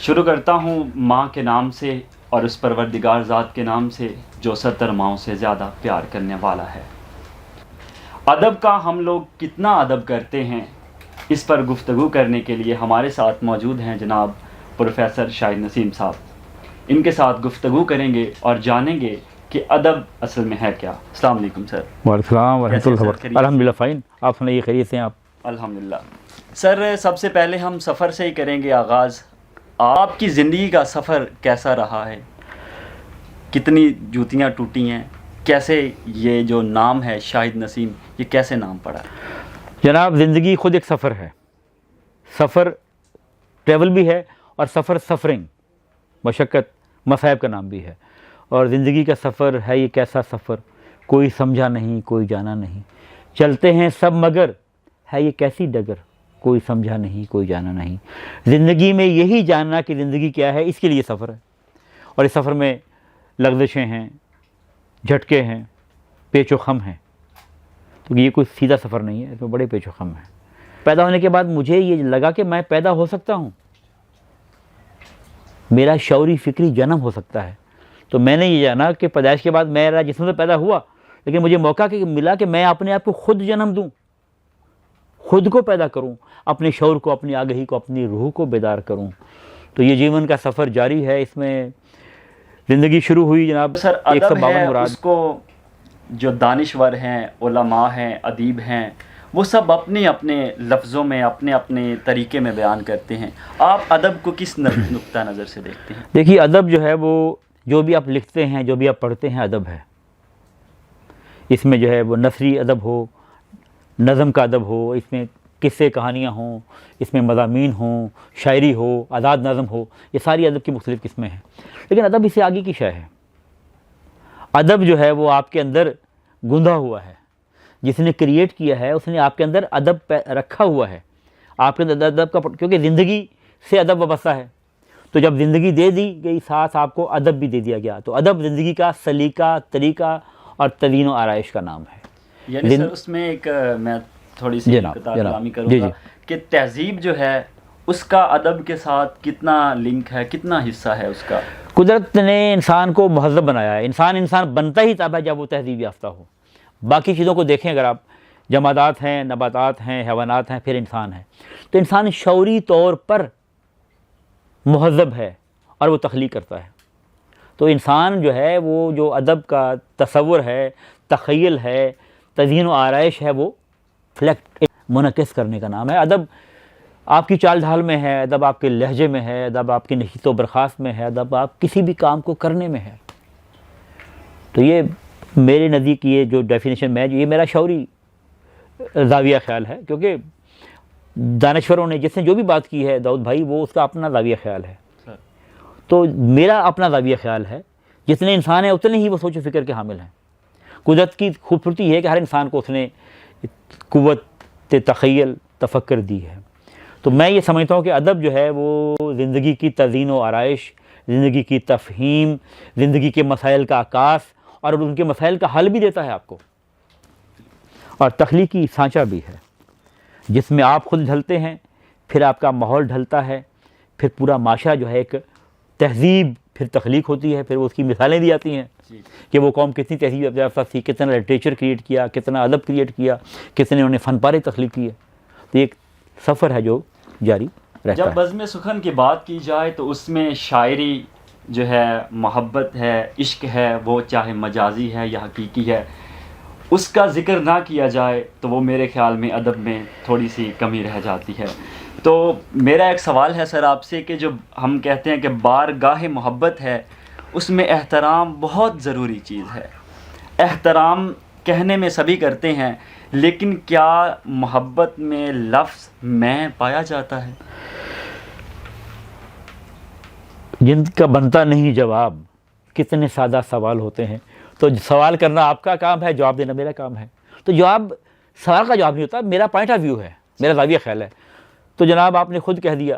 شروع کرتا ہوں ماں کے نام سے اور اس پروردگار ذات کے نام سے جو 70 ماؤں سے زیادہ پیار کرنے والا ہے۔ ادب کا ہم لوگ کتنا ادب کرتے ہیں، اس پر گفتگو کرنے کے لیے ہمارے ساتھ موجود ہیں جناب پروفیسر شاہد نسیم صاحب۔ ان کے ساتھ گفتگو کریں گے اور جانیں گے کہ ادب اصل میں ہے کیا۔ السلام علیکم سر۔ وعلیکم السلام ورحمۃ اللہ وبرکاتہ۔ الحمدللہ فائن، آپ سنائیے خیریت سے ہیں آپ؟ الحمدللہ۔ سر سب سے پہلے ہم سفر سے ہی کریں گے آغاز۔ آپ کی زندگی کا سفر کیسا رہا ہے؟ کتنی جوتیاں ٹوٹی ہیں؟ کیسے یہ جو نام ہے شاہد نسیم، یہ کیسے نام پڑا؟ جناب زندگی خود ایک سفر ہے، سفر ٹریول بھی ہے اور سفر سفرنگ، مشقت مصائب کا نام بھی ہے۔ اور زندگی کا سفر ہے یہ کیسا سفر، کوئی سمجھا نہیں کوئی جانا نہیں، چلتے ہیں سب مگر ہے یہ کیسی ڈگر، کوئی سمجھا نہیں کوئی جانا نہیں۔ زندگی میں یہی جاننا کہ زندگی کیا ہے، اس کے لیے سفر ہے۔ اور اس سفر میں لغزشیں ہیں، جھٹکے ہیں، پیچ و خم ہیں، تو یہ کوئی سیدھا سفر نہیں ہے، اس میں بڑے پیچ و خم ہیں۔ پیدا ہونے کے بعد مجھے یہ لگا کہ میں پیدا ہو سکتا ہوں، میرا شعوری فکری جنم ہو سکتا ہے۔ تو میں نے یہ جانا کہ پیدائش کے بعد میرا جسم سے پیدا ہوا، لیکن مجھے موقع ملا کہ میں اپنے آپ کو خود جنم دوں، خود کو پیدا کروں، اپنے شعور کو، اپنی آگہی کو، اپنی روح کو بیدار کروں۔ تو یہ جیون کا سفر جاری ہے، اس میں زندگی شروع ہوئی جناب سر 152 ادب مراد۔ اس کو جو دانشور ہیں، علماء ہیں، ادیب ہیں، وہ سب اپنے اپنے لفظوں میں اپنے اپنے طریقے میں بیان کرتے ہیں۔ آپ ادب کو کس نقطہ نظر سے دیکھتے ہیں؟ دیکھیے ادب جو ہے وہ جو بھی آپ لکھتے ہیں، جو بھی آپ پڑھتے ہیں، ادب ہے۔ اس میں جو ہے وہ نثری ادب ہو، نظم کا ادب ہو، اس میں قصے کہانیاں ہوں، اس میں مضامین ہوں، شاعری ہو، آزاد نظم ہو، یہ ساری ادب کی مختلف قسمیں ہیں۔ لیکن ادب اس سے آگے کی شے ہے۔ ادب جو ہے وہ آپ کے اندر گندھا ہوا ہے، جس نے کریٹ کیا ہے اس نے آپ کے اندر ادب رکھا ہوا ہے۔ آپ کے اندر ادب کا کیونکہ زندگی سے ادب وابستہ ہے، تو جب زندگی دے دی گئی ساتھ آپ کو ادب بھی دے دیا گیا، تو ادب زندگی کا سلیقہ، طریقہ اور تدین و آرائش کا نام ہے۔ یعنی سر اس میں ایک میں تھوڑی سی کلامی کروں گا کہ تہذیب جو ہے اس کا ادب کے ساتھ کتنا لنک ہے، کتنا حصہ ہے اس کا؟ قدرت نے انسان کو مہذب بنایا ہے۔ انسان بنتا ہی تب ہے جب وہ تہذیب یافتہ ہو۔ باقی چیزوں کو دیکھیں اگر آپ، جمادات ہیں، نباتات ہیں، حیوانات ہیں، پھر انسان ہے، تو انسان شعوری طور پر مہذب ہے اور وہ تخلیق کرتا ہے۔ تو انسان جو ہے وہ جو ادب کا تصور ہے، تخیل ہے، تزئین و آرائش ہے، وہ فلیکٹ منعکس کرنے کا نام ہے۔ ادب آپ کی چال ڈھال میں ہے، ادب آپ کے لہجے میں ہے، ادب آپ کی نشست و برخاست میں ہے، ادب آپ کسی بھی کام کو کرنے میں ہے۔ تو یہ میرے نزدیک یہ جو ڈیفینیشن میں یہ میرا شعوری زاویہ خیال ہے، کیونکہ دانشوروں نے جس نے جو بھی بات کی ہے داؤد بھائی، وہ اس کا اپنا زاویہ خیال ہے۔ تو میرا اپنا زاویہ خیال ہے، جتنے انسان ہیں اتنے ہی وہ سوچ و فکر کے حامل ہیں۔ قدرت کی خوبصورتی ہے کہ ہر انسان کو اس نے قوت تخیل، تفکر دی ہے۔ تو میں یہ سمجھتا ہوں کہ ادب جو ہے وہ زندگی کی تزئین و آرائش، زندگی کی تفہیم، زندگی کے مسائل کا عکاس اور ان کے مسائل کا حل بھی دیتا ہے آپ کو، اور تخلیقی سانچہ بھی ہے جس میں آپ خود ڈھلتے ہیں، پھر آپ کا ماحول ڈھلتا ہے، پھر پورا معاشرہ جو ہے ایک تہذیب پھر تخلیق ہوتی ہے، پھر وہ اس کی مثالیں دی جاتی ہیں کہ وہ قوم کتنی تہذیب یافتہ تھی، کتنا لٹریچر کریٹ کیا، کتنا ادب کریٹ کیا، کتنے انہوں نے فن پارے تخلیق کیے۔ تو ایک سفر ہے جو جاری رہتا ہے۔ جب بزم سخن کی بات کی جائے تو اس میں شاعری جو ہے، محبت ہے، عشق ہے، وہ چاہے مجازی ہے یا حقیقی ہے، اس کا ذکر نہ کیا جائے تو وہ میرے خیال میں ادب میں تھوڑی سی کمی رہ جاتی ہے۔ تو میرا ایک سوال ہے سر آپ سے کہ جو ہم کہتے ہیں کہ بارگاہ محبت ہے، اس میں احترام بہت ضروری چیز ہے۔ احترام کہنے میں سبھی کرتے ہیں، لیکن کیا محبت میں لفظ میں پایا جاتا ہے؟ جن کا بنتا نہیں جواب، کتنے سادہ سوال ہوتے ہیں۔ تو سوال کرنا آپ کا کام ہے، جواب دینا میرا کام ہے۔ تو جواب سوال کا جواب نہیں ہوتا، میرا پوائنٹ آف ویو ہے، میرا زاویہ خیال ہے۔ تو جناب آپ نے خود کہہ دیا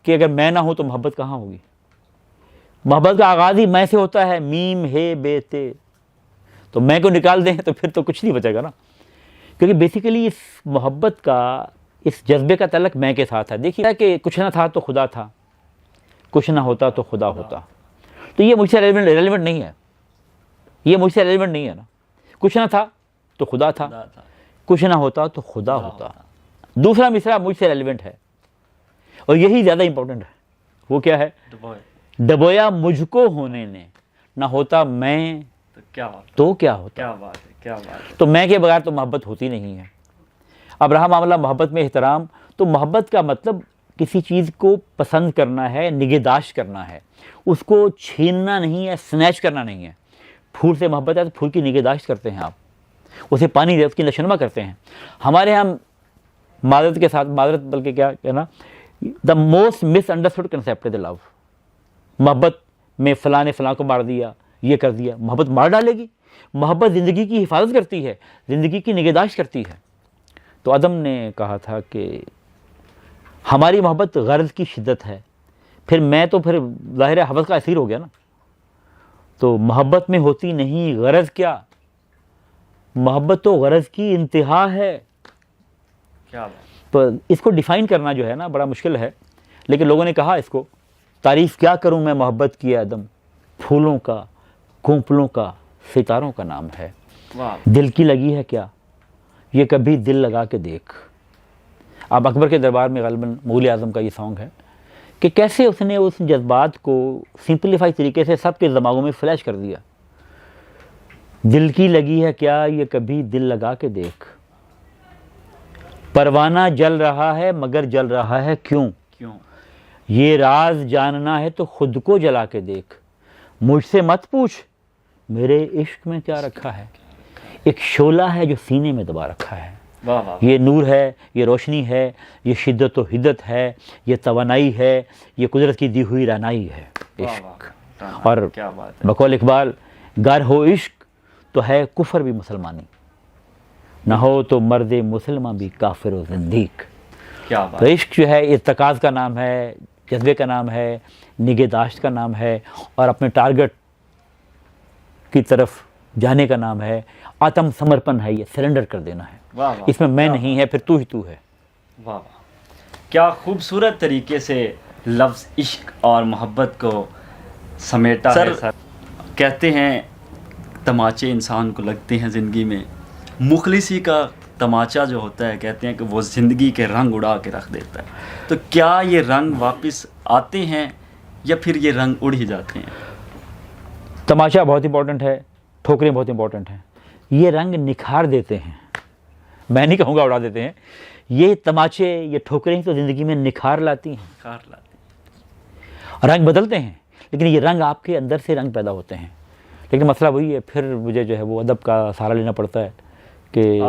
کہ اگر میں نہ ہوں تو محبت کہاں ہوگی؟ محبت کا آغاز ہی میں سے ہوتا ہے، میم ہے بے تے، تو میں کو نکال دیں تو پھر تو کچھ نہیں بچے گا نا، کیونکہ بیسیکلی اس محبت کا، اس جذبے کا تعلق میں کے ساتھ ہے۔ دیکھیے کہ کچھ نہ تھا تو خدا تھا، کچھ نہ ہوتا تو خدا ہوتا. تو یہ مجھ سے ریلیونٹ نہیں ہے, یہ مجھ سے ریلیونٹ نہیں ہے نا. کچھ نہ تھا تو خدا تھا, خدا تھا, کچھ نہ ہوتا تو خدا ہوتا. دوسرا مصرع مجھ سے ریلیونٹ ہے اور یہی زیادہ امپورٹنٹ ہے. وہ کیا ہے؟ ڈبویا مجھ کو ہونے نے, نہ ہوتا میں تو کیا بات, تو کیا ہوتا. کیا بات ہے, کیا بات ہے. تو میں کے بغیر تو محبت ہوتی نہیں ہے. اب رہا معاملہ محبت میں احترام, تو محبت کا مطلب کسی چیز کو پسند کرنا ہے, نگہداشت کرنا ہے, اس کو چھیننا نہیں ہے, سنیچ کرنا نہیں ہے. پھول سے محبت ہے تو پھول کی نگہداشت کرتے ہیں آپ, اسے پانی دے, اس کی نشوونما کرتے ہیں. ہمارے یہاں معذرت کے ساتھ, معذرت بلکہ کیا کہنا, the most miss understood concept ہے لو. محبت میں فلاں نے فلاں کو مار دیا, یہ کر دیا. محبت مار ڈالے گی؟ محبت زندگی کی حفاظت کرتی ہے, زندگی کی نگہداشت کرتی ہے. تو آدم نے کہا تھا کہ ہماری محبت غرض کی شدت ہے, پھر میں تو پھر ظاہر حوث کا اسیر ہو گیا نا. تو محبت میں ہوتی نہیں غرض کیا, محبت تو غرض کی انتہا ہے. کیا بات. تو اس کو ڈیفائن کرنا جو ہے نا بڑا مشکل ہے, لیکن لوگوں نے کہا اس کو, تعریف کیا کروں میں محبت کی آدم, پھولوں کا, کونپلوں کا, ستاروں کا نام ہے. دل کی لگی ہے کیا, یہ کبھی دل لگا کے دیکھ. اب اکبر کے دربار میں غالباً مغل اعظم کا یہ سانگ ہے کہ کیسے اس نے اس جذبات کو سمپلیفائی طریقے سے سب کے دماغوں میں فلیش کر دیا. دل کی لگی ہے کیا, یہ کبھی دل لگا کے دیکھ. پروانہ جل رہا ہے مگر جل رہا ہے کیوں, یہ راز جاننا ہے تو خود کو جلا کے دیکھ. مجھ سے مت پوچھ میرے عشق میں کیا رکھا ہے, ایک شعلہ ہے جو سینے میں دبا رکھا ہے. یہ نور ہے, یہ روشنی ہے, یہ شدت و حدت ہے, یہ توانائی ہے, یہ قدرت کی دی ہوئی رعنائی ہے عشق. اور بقول اقبال, گر ہو عشق تو ہے کفر بھی مسلمانی, نہ ہو تو مرد مسلمان بھی کافر و زندیق. تو عشق جو ہے ارتکاز کا نام ہے, جذبے کا نام ہے, نگہداشت کا نام ہے, اور اپنے ٹارگٹ کی طرف جانے کا نام ہے. آتم سمرپن ہے, یہ سرنڈر کر دینا ہے. اس میں میں نہیں ہے, پھر تو ہی تو ہے. واہ کیا خوبصورت طریقے سے لفظ عشق اور محبت کو سمیٹا ہے سر. کہتے ہیں تماچے انسان کو لگتے ہیں زندگی میں, مخلصی کا تماچا جو ہوتا ہے کہتے ہیں کہ وہ زندگی کے رنگ اڑا کے رکھ دیتا ہے. تو کیا یہ رنگ واپس آتے ہیں یا پھر یہ رنگ اڑ ہی جاتے ہیں؟ تماچا بہت امپورٹنٹ ہے, ٹھوکریں بہت امپورٹنٹ ہیں. یہ رنگ نکھار دیتے ہیں, میں نہیں کہوں گا اڑا دیتے ہیں. یہ تماچے, یہ ٹھوکریں تو زندگی میں نکھار لاتی ہیں, رنگ بدلتے ہیں, لیکن یہ رنگ آپ کے اندر سے رنگ پیدا ہوتے ہیں. لیکن مسئلہ وہی ہے, پھر مجھے جو ہے وہ ادب کا سہارا لینا پڑتا ہے کہ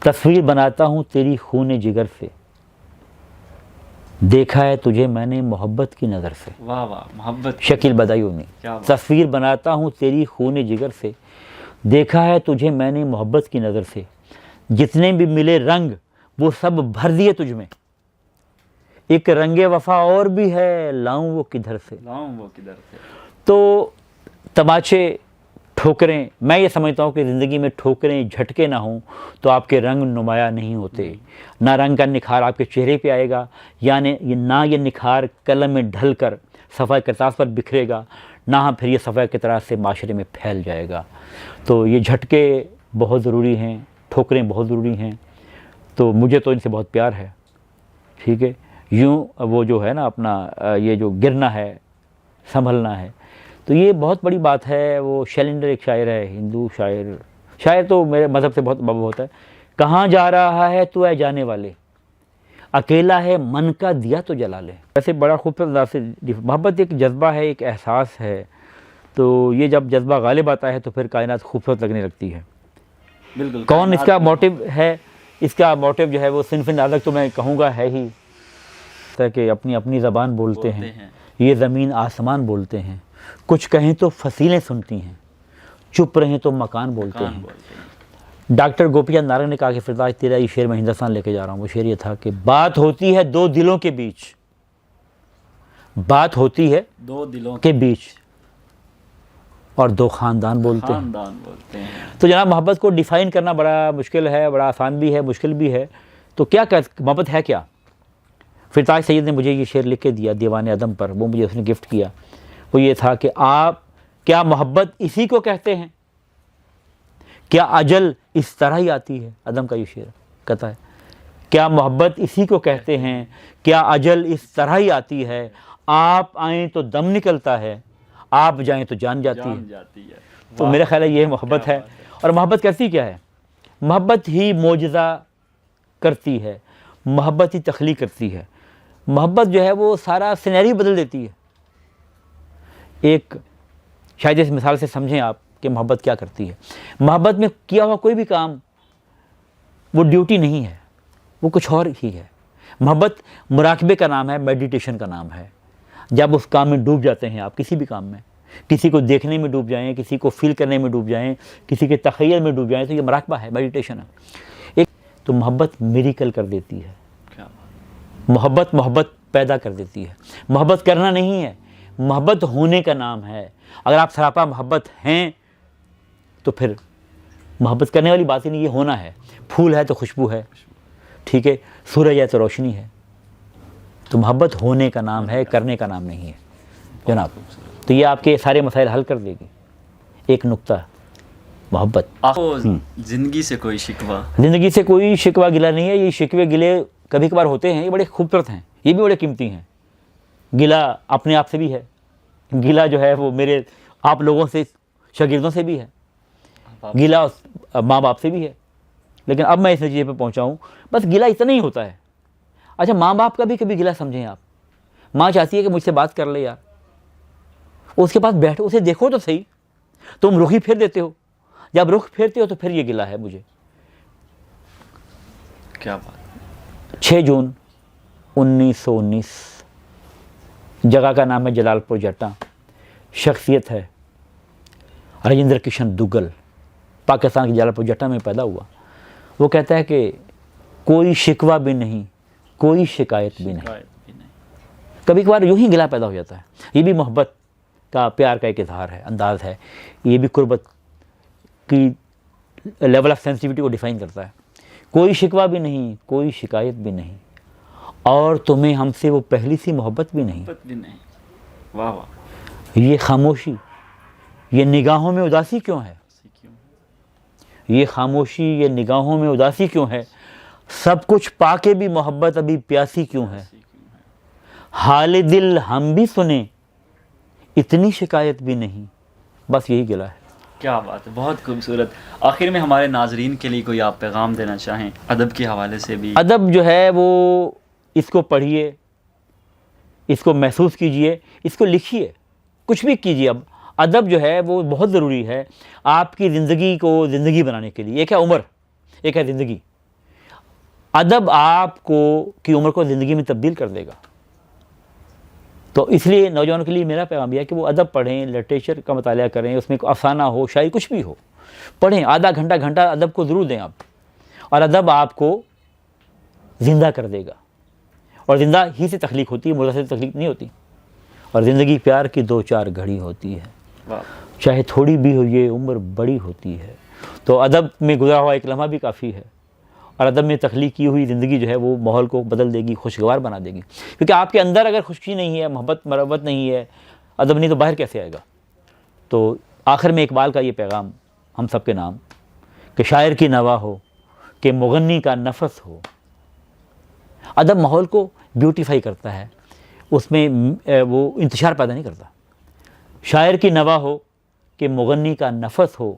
تصویر بناتا ہوں تیری خون جگر سے, دیکھا ہے تجھے میں نے محبت کی نظر سے. واہ واہ, محبت شکیل بدایونی. تصویر بناتا ہوں تیری خون جگر سے, دیکھا ہے تجھے میں نے محبت کی نظر سے, جتنے بھی ملے رنگ وہ سب بھر دیے تجھ میں, ایک رنگ وفا اور بھی ہے لاؤں وہ کدھر سے. تو تماچے, ٹھوکریں, میں یہ سمجھتا ہوں کہ زندگی میں ٹھوکریں جھٹکے نہ ہوں تو آپ کے رنگ نمایاں نہیں ہوتے. نہ رنگ کا نکھار آپ کے چہرے پہ آئے گا, یعنی نہ یہ نکھار قلم میں ڈھل کر صفحہ کرتاس پر بکھرے گا, نہ پھر یہ صفحہ کرتاس سے معاشرے میں پھیل جائے گا. تو یہ جھٹکے بہت ضروری ہیں, ٹھوکریں بہت ضروری ہیں. تو مجھے تو ان سے بہت پیار ہے, ٹھیک ہے. یوں وہ جو ہے نا اپنا یہ جو گرنا ہے, سنبھلنا ہے, تو یہ بہت بڑی بات ہے. وہ شیلنڈر ایک شاعر ہے, ہندو شاعر تو میرے مذہب سے بہت محبت ہوتا ہے. کہاں جا رہا ہے تو اے جانے والے, اکیلا ہے من کا دیا تو جلا لے. ایسے بڑا خوبصورت انداز سے محبت ایک جذبہ ہے, ایک احساس ہے. تو یہ جب جذبہ غالب آتا ہے تو پھر کائنات خوبصورت لگنے لگتی ہے. بالکل. کون اس کا موٹو ہے, اس کا موٹو جو ہے وہ صنف نازک تو میں کہوں گا ہے ہی, کہ اپنی اپنی زبان بولتے ہیں, یہ زمین آسمان بولتے ہیں, کچھ کہیں تو فصیلیں سنتی ہیں, چپ رہیں تو مکان بولتے ہیں. ڈاکٹر گوپی چند نارنگ نے کہا کہ فرداس تیرا یہ شعر میں ہندوستان لے کے جا رہا ہوں. وہ شعر یہ تھا کہ بات ہوتی ہے دو دلوں کے بیچ, بات ہوتی ہے دو دلوں کے بیچ, اور دو خاندان بولتے ہیں. تو جناب محبت کو ڈیفائن کرنا بڑا مشکل ہے, بڑا آسان بھی ہے, مشکل بھی ہے. تو کیا محبت ہے کیا؟ پھر تاج سید نے مجھے یہ شعر لکھ کے دیا دیوان عدم پر، وہ مجھے اس نے گفٹ کیا. وہ یہ تھا کہ آپ کیا محبت اسی کو کہتے ہیں، کیا اجل اس طرح ہی آتی ہے. عدم کا یہ شعر کہتا ہے کیا محبت اسی کو کہتے ہیں، کیا اجل اس طرح ہی آتی ہے، آپ آئیں to دم نکلتا ہے، آپ جائیں تو جان جاتی ہے. تو میرا خیال ہے یہ محبت ہے. اور محبت کرتی کیا ہے؟ محبت ہی معجزہ کرتی ہے، محبت ہی تخلیق کرتی ہے. محبت جو ہے وہ سارا سینیریو بدل دیتی ہے. ایک شاید اس مثال سے سمجھیں آپ کہ محبت کیا کرتی ہے. محبت میں کیا ہوا کوئی بھی کام وہ ڈیوٹی نہیں ہے، وہ کچھ اور ہی ہے. محبت مراقبے کا نام ہے، میڈیٹیشن کا نام ہے. جب اس کام میں ڈوب جاتے ہیں آپ، کسی بھی کام میں، کسی کو دیکھنے میں ڈوب جائیں، کسی کو فیل کرنے میں ڈوب جائیں، کسی کے تخیل میں ڈوب جائیں، تو یہ مراقبہ ہے، میڈیٹیشن ہے. ایک تو محبت میریکل کر دیتی ہے. محبت پیدا کر دیتی ہے. محبت کرنا نہیں ہے، محبت ہونے کا نام ہے. اگر آپ سراپا محبت ہیں تو پھر محبت کرنے والی بات ہی نہیں، یہ ہونا ہے. پھول ہے تو خوشبو ہے، ٹھیک ہے، سورج ہے تو روشنی ہے. تو محبت ہونے کا نام ہے، کرنے کا نام نہیں ہے جناب. تو یہ آپ کے سارے مسائل حل کر دے گی. ایک نقطہ محبت. آپ کو زندگی سے کوئی شکوہ؟ زندگی سے کوئی شکوہ گلہ نہیں ہے. یہ شکوے گلے کبھی کبھار ہوتے ہیں، یہ بڑے خوبصورت ہیں، یہ بھی بڑے قیمتی ہیں. گلہ اپنے آپ سے بھی ہے، گلہ جو ہے وہ میرے آپ لوگوں سے، شاگردوں سے بھی ہے، گلہ ماں باپ سے بھی ہے. لیکن اب میں اس نتیجے پہ پہنچا ہوں بس گلہ اتنا ہی ہوتا ہے. اچھا ماں باپ کا بھی کبھی گلہ سمجھیں آپ. ماں چاہتی ہے کہ مجھ سے بات کر لے یار، اس کے پاس بیٹھو، اسے دیکھو تو صحیح. تم رخ ہی پھیر دیتے ہو. جب رخ پھیرتے ہو تو پھر یہ گلہ ہے مجھے. کیا بات. 6 جون 1919، جگہ کا نام ہے جلال پور جٹا. شخصیت ہے راجندر کشن دگل، پاکستان کے جلال پور جٹا میں پیدا ہوا. وہ کہتا ہے کہ کوئی شکوہ بھی نہیں، کوئی شکایت بھی نہیں. کبھی کبھار یوں ہی گلہ پیدا ہو جاتا ہے. یہ بھی محبت کا، پیار کا ایک اظہار ہے، انداز ہے. یہ بھی قربت کی لیول آف سینسٹیوٹی کو ڈیفائن کرتا ہے. کوئی شکوہ بھی نہیں، کوئی شکایت بھی نہیں، اور تمہیں ہم سے وہ پہلی سی محبت بھی نہیں. واہ واہ. یہ خاموشی، یہ نگاہوں میں اداسی کیوں ہے؟ یہ خاموشی، یہ نگاہوں میں اداسی کیوں ہے؟ سب کچھ پا کے بھی محبت ابھی پیاسی کیوں ہے؟ حال دل ہم بھی سنیں، اتنی شکایت بھی نہیں. بس یہی گلہ ہے. کیا بات ہے، بہت خوبصورت. آخر میں ہمارے ناظرین کے لیے کوئی آپ پیغام دینا چاہیں ادب کے حوالے سے بھی؟ ادب جو ہے وہ اس کو پڑھیے، اس کو محسوس کیجئے، اس کو لکھیے، کچھ بھی کیجئے. اب ادب جو ہے وہ بہت ضروری ہے آپ کی زندگی کو زندگی بنانے کے لیے. ایک ہے عمر، ایک ہے زندگی. ادب آپ کو کی عمر کو زندگی میں تبدیل کر دے گا. تو اس لیے نوجوانوں کے لیے میرا پیغام یہ ہے کہ وہ ادب پڑھیں، لٹریچر کا مطالعہ کریں، اس میں افسانہ ہو، شاعری، کچھ بھی ہو، پڑھیں. آدھا گھنٹہ ادب کو ضرور دیں آپ. اور ادب آپ کو زندہ کر دے گا. اور زندہ ہی سے تخلیق ہوتی ہے، مردہ سے تخلیق نہیں ہوتی. اور زندگی پیار کی 2-4 گھڑی ہوتی ہے، چاہے تھوڑی بھی ہو، یہ عمر بڑی ہوتی ہے. تو ادب میں گزرا ہوا ایک لمحہ بھی کافی ہے. اور ادب میں تخلیق کی ہوئی زندگی جو ہے وہ ماحول کو بدل دے گی، خوشگوار بنا دے گی. کیونکہ آپ کے اندر اگر خوشی نہیں ہے، محبت مربت نہیں ہے، ادب نہیں، تو باہر کیسے آئے گا؟ تو آخر میں اقبال کا یہ پیغام ہم سب کے نام کہ شاعر کی نوا ہو کہ مغنی کا نفس ہو. ادب ماحول کو بیوٹیفائی کرتا ہے، اس میں وہ انتشار پیدا نہیں کرتا. شاعر کی نوا ہو کہ مغنی کا نفس ہو،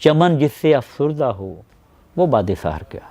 چمن جس سے افسردہ ہو وہ باد سحر کیا.